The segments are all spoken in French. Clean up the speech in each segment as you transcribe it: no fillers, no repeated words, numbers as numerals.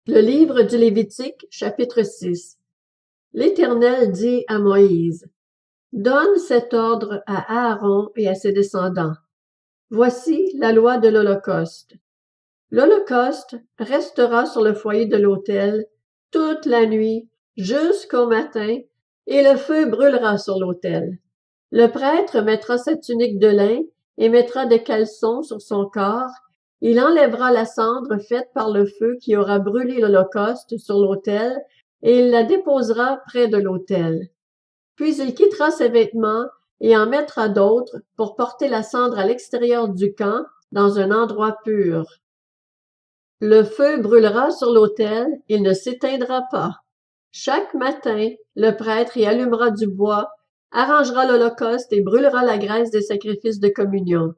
Le livre du Lévitique, chapitre 6. L'Éternel dit à Moïse, donne cet ordre à Aaron et à ses descendants. Voici la loi de l'Holocauste. L'Holocauste restera sur le foyer de l'autel toute la nuit jusqu'au matin, et le feu brûlera sur l'autel. Le prêtre mettra sa tunique de lin et mettra des caleçons sur son corps. Il enlèvera la cendre faite par le feu qui aura brûlé l'Holocauste sur l'autel, et il la déposera près de l'autel. Puis il quittera ses vêtements et en mettra d'autres pour porter la cendre à l'extérieur du camp, dans un endroit pur. Le feu brûlera sur l'autel, il ne s'éteindra pas. Chaque matin, le prêtre y allumera du bois, arrangera l'Holocauste et brûlera la graisse des sacrifices de communion.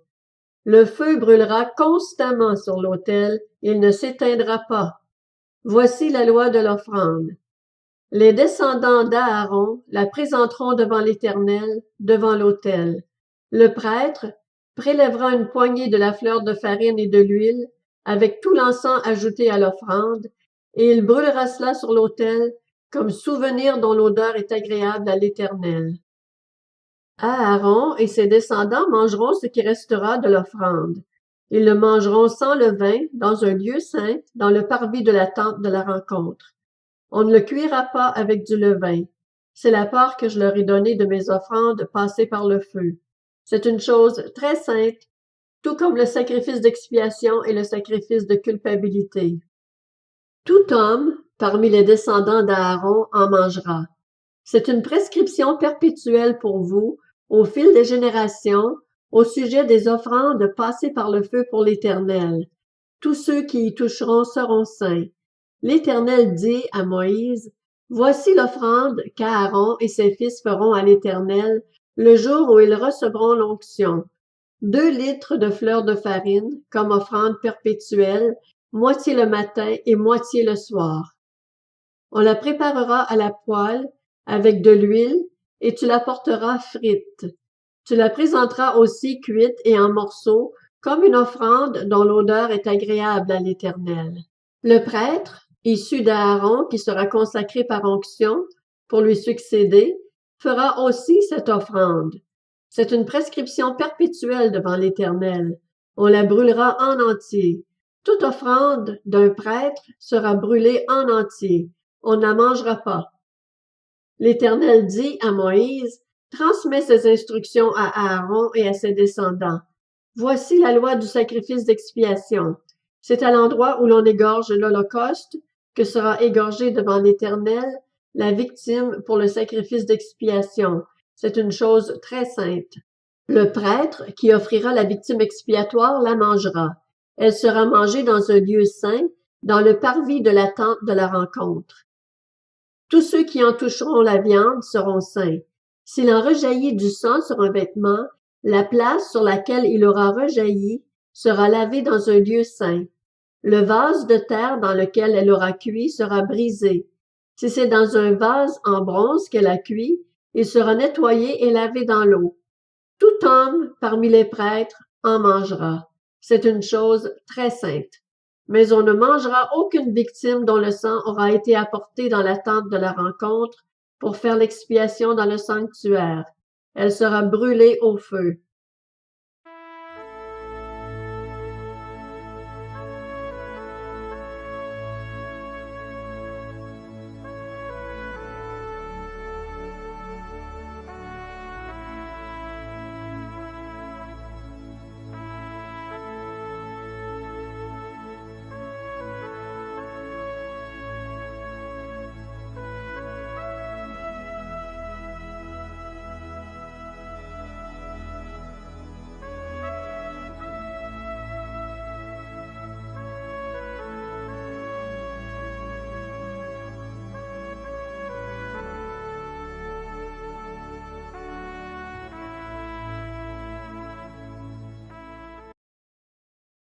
Le feu brûlera constamment sur l'autel, il ne s'éteindra pas. Voici la loi de l'offrande. Les descendants d'Aaron la présenteront devant l'Éternel, devant l'autel. Le prêtre prélèvera une poignée de la fleur de farine et de l'huile, avec tout l'encens ajouté à l'offrande, et il brûlera cela sur l'autel, comme souvenir dont l'odeur est agréable à l'Éternel. Aaron et ses descendants mangeront ce qui restera de l'offrande. Ils le mangeront sans levain, dans un lieu saint, dans le parvis de la tente de la rencontre. On ne le cuira pas avec du levain. C'est la part que je leur ai donnée de mes offrandes passées par le feu. C'est une chose très sainte, tout comme le sacrifice d'expiation et le sacrifice de culpabilité. Tout homme, parmi les descendants d'Aaron, en mangera. C'est une prescription perpétuelle pour vous, au fil des générations, au sujet des offrandes passées par le feu pour l'Éternel. Tous ceux qui y toucheront seront saints. L'Éternel dit à Moïse, voici l'offrande qu'Aaron et ses fils feront à l'Éternel le jour où ils recevront l'onction. 2 litres de fleur de farine comme offrande perpétuelle, moitié le matin et moitié le soir. On la préparera à la poêle avec de l'huile et tu la porteras frite. Tu la présenteras aussi cuite et en morceaux comme une offrande dont l'odeur est agréable à l'Éternel. Le prêtre, issu d'Aaron qui sera consacré par onction pour lui succéder, fera aussi cette offrande. C'est une prescription perpétuelle devant l'Éternel. On la brûlera en entier. Toute offrande d'un prêtre sera brûlée en entier. On ne la mangera pas. L'Éternel dit à Moïse, transmets ces instructions à Aaron et à ses descendants. Voici la loi du sacrifice d'expiation. C'est à l'endroit où l'on égorge l'Holocauste que sera égorgée devant l'Éternel la victime pour le sacrifice d'expiation. C'est une chose très sainte. Le prêtre qui offrira la victime expiatoire la mangera. Elle sera mangée dans un lieu saint, dans le parvis de la tente de la rencontre. Tous ceux qui en toucheront la viande seront saints. S'il en rejaillit du sang sur un vêtement, la place sur laquelle il aura rejailli sera lavée dans un lieu saint. Le vase de terre dans lequel elle aura cuit sera brisé. Si c'est dans un vase en bronze qu'elle a cuit, il sera nettoyé et lavé dans l'eau. Tout homme parmi les prêtres en mangera. C'est une chose très sainte. Mais on ne mangera aucune victime dont le sang aura été apporté dans la tente de la rencontre pour faire l'expiation dans le sanctuaire. Elle sera brûlée au feu.